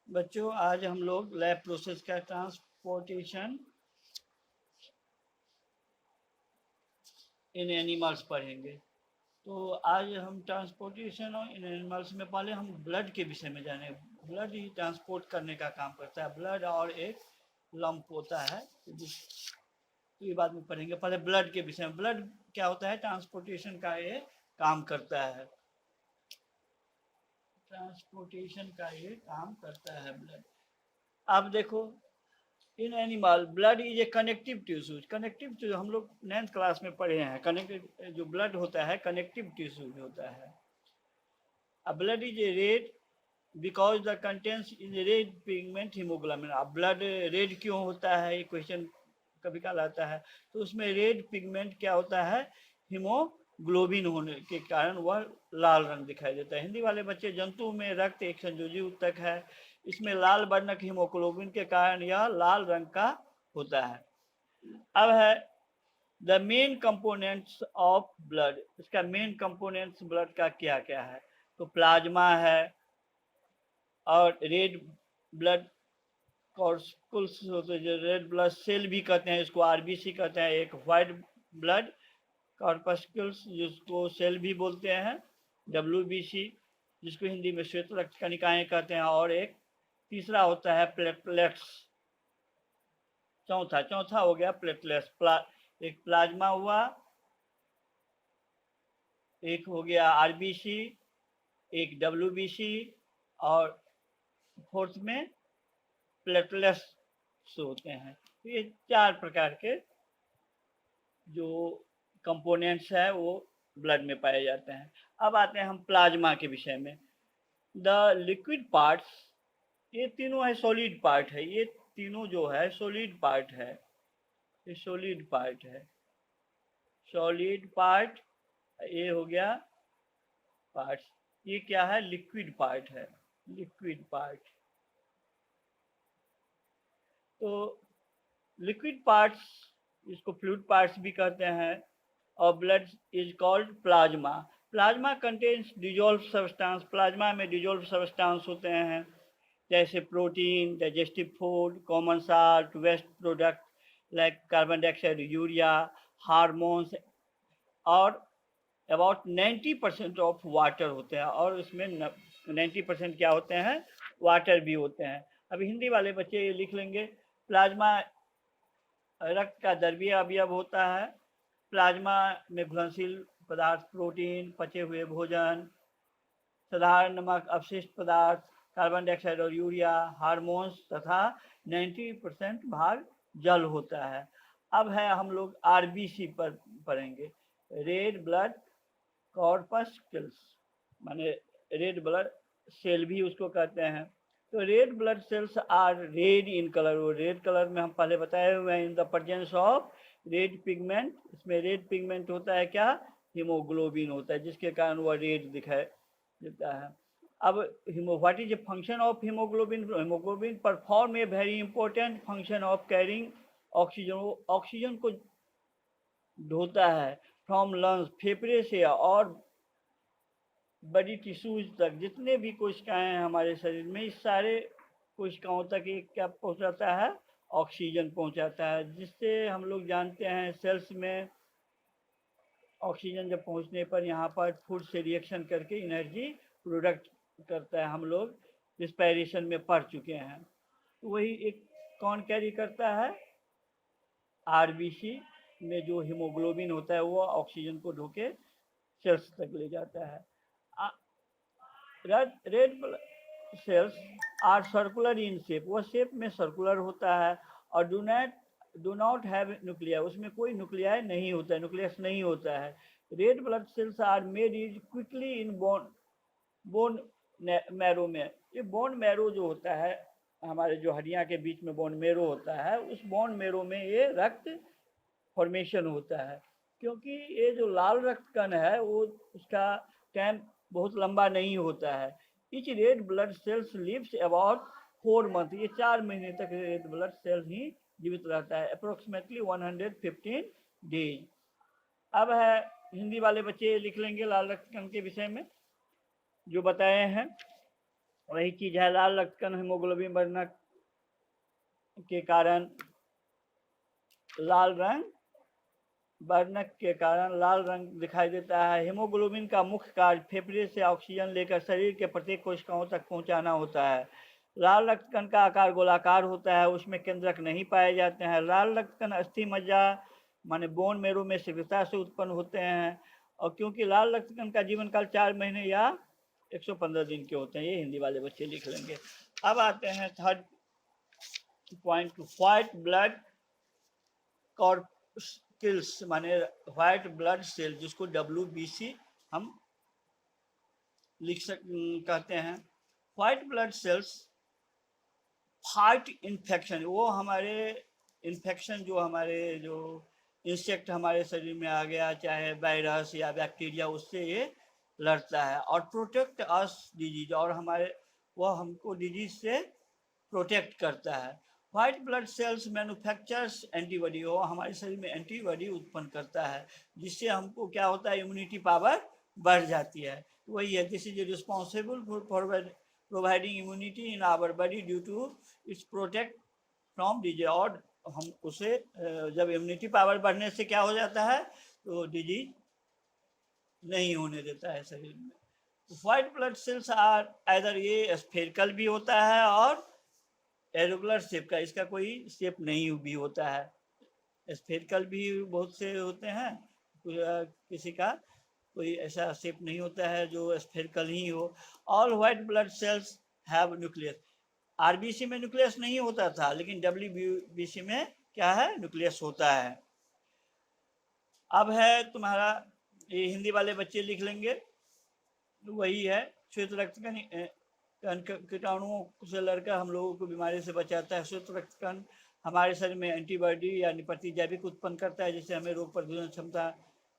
बच्चों आज हम लोग लैब प्रोसेस का ट्रांसपोर्टेशन इन एनिमल्स पढ़ेंगे। तो आज हम ट्रांसपोर्टेशन इन एनिमल्स में पहले हम ब्लड के विषय में जाने। ब्लड ही ट्रांसपोर्ट करने का काम करता है। ब्लड और एक लंप होता है, तो ये बाद में पढ़ेंगे। पहले ब्लड के विषय में, ब्लड क्या होता है, ट्रांसपोर्टेशन का ये काम करता है। ट्रांसपोर्टेशन का ये काम करता है ब्लड। अब देखो, in animal blood is a connective tissues. Connective tissue हम लोग 9th क्लास में पढ़े हैं। कनेक्टिव जो ब्लड होता है कनेक्टिव टिश्यू होता है। अब blood is a red because the contents is red pigment haemoglobin. अब ब्लड रेड क्यों होता है, ये क्वेश्चन कभी कल आता है। तो उसमें रेड पिगमेंट क्या होता है, हीमोग्लोबिन होने के कारण वह लाल रंग दिखाई देता है। हिंदी वाले बच्चे, जंतु में रक्त एक संयोजी ऊतक है, इसमें लाल वर्णक हीमोग्लोबिन के कारण यह लाल रंग का होता है। अब है the main components of blood. इसका मेन कंपोनेंट्स ब्लड का क्या क्या है, तो प्लाज्मा है, और रेड ब्लड कॉर्पस्कुल्स होते हैं, जो रेड ब्लड सेल भी कहते हैं, इसको आरबीसी कहते हैं। एक व्हाइट ब्लड कॉर्पस्कुल्स जिसको सेल भी बोलते हैं, डब्ल्यूबीसी, जिसको हिंदी में श्वेत रक्त कणिकाएं कहते हैं। और एक तीसरा होता है प्लेटलेट्स। चौथा हो गया प्लेटलेट्स। एक प्लाज्मा हुआ, एक हो गया आरबीसी, एक डब्ल्यूबीसी, और फोर्थ में प्लेटलेट्स होते हैं। तो ये 4 प्रकार के जो कंपोनेंट्स है वो ब्लड में पाए जाते हैं। अब आते हैं हम प्लाज्मा के विषय में। द लिक्विड पार्ट्स, ये तीनों है सॉलिड पार्ट है। ये तीनों जो है सॉलिड पार्ट है, ये सॉलिड पार्ट है। सॉलिड पार्ट ये हो गया पार्ट। ये क्या है, लिक्विड पार्ट है, लिक्विड पार्ट। तो लिक्विड पार्ट्स, इसको फ्लूइड पार्ट्स भी कहते हैं। और blood is called plasma. Plasma contains dissolve substance. Plasma में डिजोल्व सब्सटेंस होते हैं, जैसे protein, digestive food, common salt, waste product like carbon dioxide, urea, hormones, और अबाउट 90% ऑफ वाटर होते हैं। और इसमें 90% क्या होते हैं, वाटर भी होते हैं। अब हिंदी वाले बच्चे ये लिख लेंगे, प्लाज्मा रक्त का द्रव्य अवयव होता है। प्लाज्मा में घुलनशील पदार्थ, प्रोटीन, पचे हुए भोजन, साधारण नमक, अपशिष्ट पदार्थ, कार्बन डाइऑक्साइड और यूरिया, हार्मोन्स तथा 90% भाग जल होता है। अब है हम लोग आरबीसी पर पढ़ेंगे। रेड ब्लड कॉर्पस्कल्स, माने रेड ब्लड सेल भी उसको कहते हैं। तो red blood cells are red in colour. वो रेड कलर में हम पहले बताए हुए हैं, in the presence of red pigment. इसमें रेड पिगमेंट होता है क्या, हीमोग्लोबिन होता है, जिसके कारण वह रेड दिखाई देता है। अब what is the function of haemoglobin. Haemoglobin perform a very important function of carrying oxygen. Oxygen को ढोता है फ्रॉम लंग्स, फेफड़े से, और बड़ी टिश्यूज तक, जितने भी कोशिकाएं हैं हमारे शरीर में, इस सारे कोशिकाओं तक ये क्या पहुंचाता है, ऑक्सीजन पहुंचाता है। जिससे हम लोग जानते हैं सेल्स में ऑक्सीजन जब पहुंचने पर यहाँ पर फूड से रिएक्शन करके एनर्जी प्रोडक्ट करता है। हम लोग रिस्पायरेशन में पढ़ चुके हैं। तो वही एक कौन कैरी करता है, आरबीसी में जो हीमोग्लोबिन होता है वो ऑक्सीजन को ढोके सेल्स तक ले जाता है। Red cells are circular in shape. वह शेप में सर्कुलर होता है, और डू नॉट हैव न्यूक्लिया। उसमें कोई न्यूक्लियाई नहीं होता है, न्यूक्लियस नहीं होता है। Red blood cells are made is quickly in bone marrow में। ये बोन मैरो जो होता है, हमारे जो हड्डियां के बीच में बोन मैरो होता है, उस बोन मैरो में ये रक्त फॉर्मेशन होता है। क्योंकि ये जो लाल रक्त कण है वो उसका टाइम बहुत लंबा नहीं होता है। Each red blood cells lives about 4 month. ये 4 महीने तक रेड ब्लड सेल ही जीवित रहता है, अप्रोक्सीमेटली 115 डेज। अब है हिंदी वाले बच्चे लिख लेंगे लाल रक्त कण के विषय में जो बताए हैं। वही चीज है, लाल रक्त कण हीमोग्लोबिन बढ़ने के कारण लाल रंग बढ़ने के कारण लाल रंग दिखाई देता है। हीमोग्लोबिन का मुख्य कार्य फेफड़े से ऑक्सीजन लेकर शरीर के प्रत्येक कोशिकाओं तक पहुंचाना होता है। लाल रक्त कण का आकार गोलाकार होता है, उसमें केंद्रक नहीं पाए जाते हैं। लाल रक्त कण अस्थि मज्जा माने बोन मेरो में शीघ्रता से उत्पन्न होते हैं, और क्योंकि लाल रक्त कण का जीवन काल 4 महीने या 115 दिन के होते हैं। ये हिंदी वाले बच्चे लिख लेंगे। अब आते हैं थर्ड पॉइंट, व्हाइट ब्लड कॉर्पस्किल्स माने व्हाइट ब्लड सेल, जिसको WBC हम कहते हैं। White blood sales fight infection, वो हमारे इन्फेक्शन जो हमारे जो इंसेक्ट हमारे शरीर में आ गया, चाहे वायरस या बैक्टीरिया, उससे ये लड़ता है। और प्रोटेक्ट अस डिजीज, और हमारे वह हमको डिजीज से प्रोटेक्ट करता है। White blood cells manufactures antibody, वो हमारे शरीर में एंटीबॉडी उत्पन्न करता है, जिससे हमको क्या होता है, इम्यूनिटी पावर बढ़ जाती है। वही है, this is responsible for providing immunity in our body due to its protect from disease. और हम उसे जब इम्यूनिटी पावर बढ़ने से क्या हो जाता है, तो डिजीज नहीं होने देता है शरीर में। White blood cells are either, ये स्फेरिकल भी होता है और रेगुलर शेप का, इसका कोई शेप नहीं भी होता है। स्फेरिकल भी बहुत से होते हैं, किसी का कोई ऐसा शेप नहीं होता है जो स्फेरिकल ही हो। All white blood cells have nucleus. RBC में न्यूक्लियस नहीं होता था, लेकिन WBC में क्या है, न्यूक्लियस होता है। अब है तुम्हारा, ये हिंदी वाले बच्चे लिख लेंगे, वही है, श्वेत रक्त कण कीटाणुओं से लड़कर हम लोगों को बीमारी से बचाता है। श्वेत रक्त कण हमारे शरीर में एंटीबॉडी या प्रतिजैविक उत्पन्न करता है, जिससे हमें रोग प्रतिरोधक क्षमता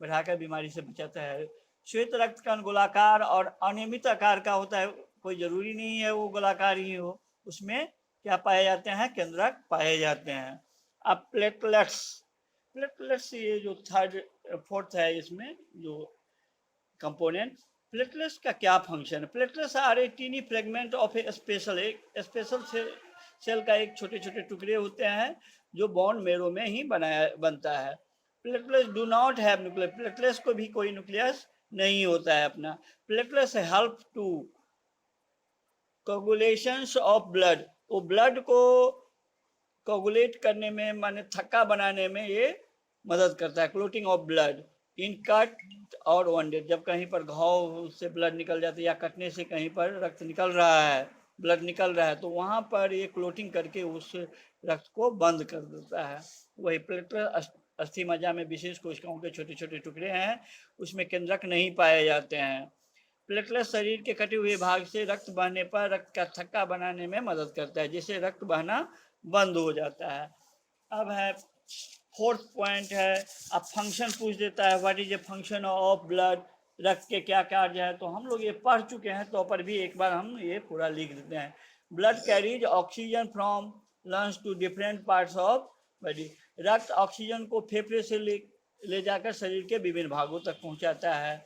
बढ़ाकर बीमारी से बचाता है। श्वेत रक्त कण गोलाकार और अनियमित आकार का होता है, कोई जरूरी नहीं है वो गोलाकार ही हो, उसमें क्या पाए जाते हैं, केंद्रक पाए जाते हैं। अब प्लेटलेट्स, प्लेटलेट्स ये जो थर्ड फोर्थ है इसमें जो कंपोनेंट, प्लेटलेट्स का क्या फंक्शन है। Platelets are a tiny fragment of a special, एक स्पेशल सेल का एक छोटे छोटे टुकड़े होते हैं जो बोन मेरो में ही बनता है। Platelets do not have nucleus, platelets को भी कोई न्यूक्लियस नहीं होता है अपना। Platelets help to coagulations of blood, वो ब्लड को कोगुलेट करने में माने थक्का बनाने में ये मदद करता है। Clotting of blood in cut और वनडेड, जब कहीं पर घाव से ब्लड निकल जाता है या कटने से कहीं पर रक्त निकल रहा है, ब्लड निकल रहा है, तो वहाँ पर ये क्लोटिंग करके उस रक्त को बंद कर देता है। वही प्लेटलेट अस्थि मज्जा में विशेष कोशिकाओं के छोटे छोटे टुकड़े हैं, उसमें केंद्रक नहीं पाए जाते हैं। प्लेटलेट शरीर के कटे हुए भाग से रक्त बहने पर रक्त का थक्का बनाने में मदद करता है, जिससे रक्त बहना बंद हो जाता है। अब है फोर्थ पॉइंट है, अब फंक्शन पूछ देता है, what is a function of blood, रक्त के क्या कार्य है। तो हम लोग ये पढ़ चुके हैं, तो पर भी एक बार हम ये पूरा लिख देते हैं। Blood carries oxygen from lungs to different parts of body, रक्त ऑक्सीजन को फेफड़े से ले जाकर शरीर के विभिन्न भागों तक पहुंचाता है।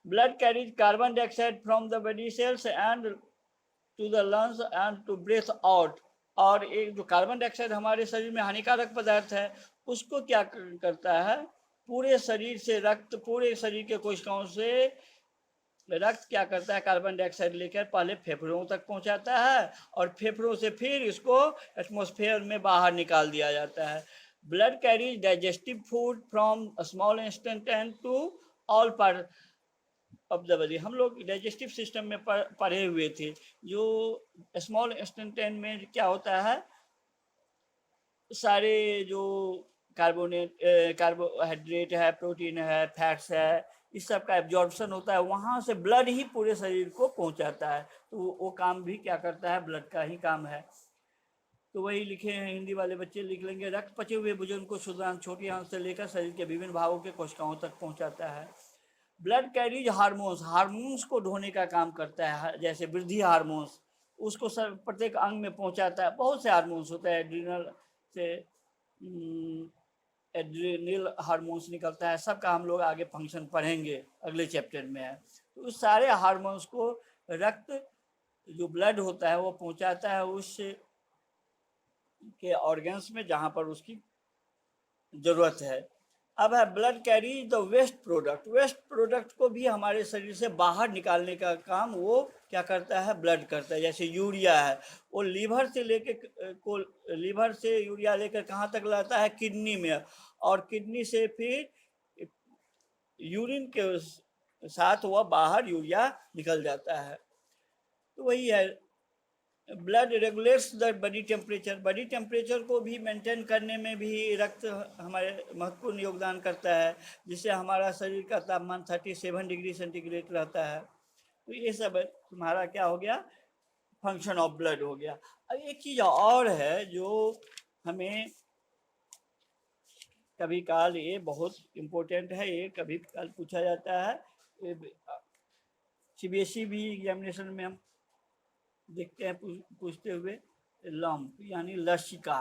Blood carries carbon dioxide from the body cells and to the lungs and to breathe out। और एक जो कार्बन डाइऑक्साइड हमारे शरीर में हानिकारक पदार्थ है, उसको क्या करता है, पूरे शरीर से रक्त, पूरे शरीर के कोशिकाओं से रक्त क्या करता है, कार्बन डाइऑक्साइड लेकर पहले फेफड़ों तक पहुंचाता है, और फेफड़ों से फिर इसको एटमॉस्फेयर में बाहर निकाल दिया जाता है। Blood carries digestive food from small intestine to all part of the body. हम लोग डाइजेस्टिव सिस्टम में पढ़े हुए थे, जो स्मॉल इंटेस्टाइन में क्या होता है, सारे जो कार्बोहाइड्रेट है, प्रोटीन है, फैट्स है, इस सब का एब्जॉर्प्शन होता है, वहाँ से ब्लड ही पूरे शरीर को पहुँचाता है। तो वो काम भी क्या करता है, ब्लड का ही काम है। तो वही लिखे हैं, हिंदी वाले बच्चे लिख लेंगे, रक्त पचे हुए भोजन को शुद्धांश छोटी आंत से लेकर शरीर के विभिन्न भागों के कोशिकाओं तक पहुँचाता है। ब्लड कैरीज हार्मोन्स, हार्मोन्स को ढोने का काम करता है, जैसे वृद्धि हार्मोन्स, उसको प्रत्येक अंग में पहुंचाता है। बहुत से हार्मोन्स होता है, एड्रिनल से एड्रिनल हार्मोन्स निकलता है, सबका हम लोग आगे फंक्शन पढ़ेंगे, अगले चैप्टर में है। तो उस सारे हार्मोन्स को रक्त जो ब्लड होता है वो पहुंचाता है उस के ऑर्गन्स में जहां पर उसकी जरूरत है। अब है blood carry the waste product. Waste product को भी हमारे शरीर से बाहर निकालने का काम वो क्या करता है, ब्लड करता है। जैसे यूरिया है, वो लीवर से लेके को लीवर से यूरिया लेकर कहाँ तक लाता है, किडनी में, और किडनी से फिर यूरिन के साथ वह बाहर यूरिया निकल जाता है। तो वही है, blood regulates the body temperature. Body temperature को भी मेंटेन करने में भी रक्त हमारे महत्वपूर्ण योगदान करता है, जिससे हमारा शरीर का तापमान 37 डिग्री सेंटीग्रेड रहता है। तो ये सब तुम्हारा क्या हो गया, फंक्शन ऑफ ब्लड हो गया। अब एक चीज़ और है जो हमें कभी काल ये बहुत इम्पोर्टेंट है, ये कभी काल पूछा जाता है, सीबीएसई भी एग्जामिनेशन में हम देखते हैं पूछते हुए। लम्प यानी लसिका,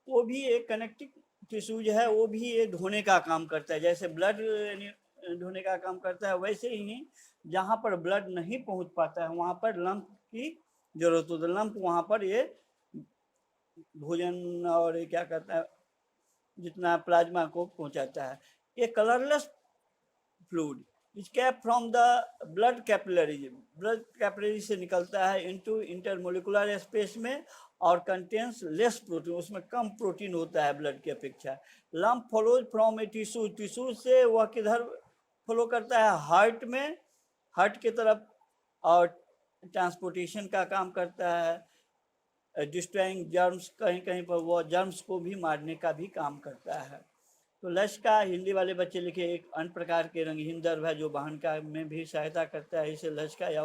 वो भी एक कनेक्टिव टिश्यूज है, वो भी ये धोने का काम करता है। जैसे ब्लड धोने का काम करता है, वैसे ही जहाँ पर ब्लड नहीं पहुँच पाता है वहाँ पर लम्प की जरूरत होती है। लम्प वहाँ पर ये भोजन और ये क्या कहता है, जितना प्लाज्मा को पहुँचाता है। ये colourless fluid which cap from the blood capillaries, blood capillary से निकलता है इनटू इंटरमोलिकुलर स्पेस में, और कंटेन्स लेस प्रोटीन, उसमें कम प्रोटीन होता है ब्लड की अपेक्षा। Lymph follows from a tissue, tissue से वह किधर फॉलो करता है, हार्ट में, हार्ट की तरफ, और ट्रांसपोर्टेशन का काम करता है। डिस्ट्रॉइंग जर्म्स, कहीं कहीं पर वो जर्म्स को भी मारने का भी काम करता है। तो लसिका हिंदी वाले बच्चे लिखे, एक अन्य प्रकार के रंगहीन द्रव है जो वाहन का में भी सहायता करता है। इसे लसिका या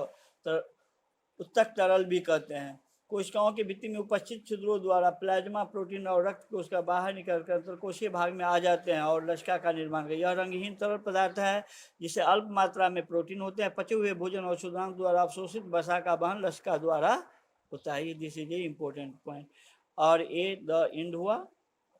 उत्तक तरल भी कहते हैं। कोशिकाओं की भित्ति में उपस्थित छिद्रों द्वारा प्लाज्मा, प्रोटीन और रक्त कोशिका बाहर निकलकर अंतरकोशीय भाग में आ जाते हैं और लसिका का निर्माण करते हैं। यह रंगहीन तरल पदार्थ है जिसे अल्प मात्रा में प्रोटीन होते हैं। पचे हुए भोजन और क्षुद्रांग द्वारा अवशोषित वसा का वहन लसिका द्वारा होता है। This is a important point. और ए द एंड हुआ।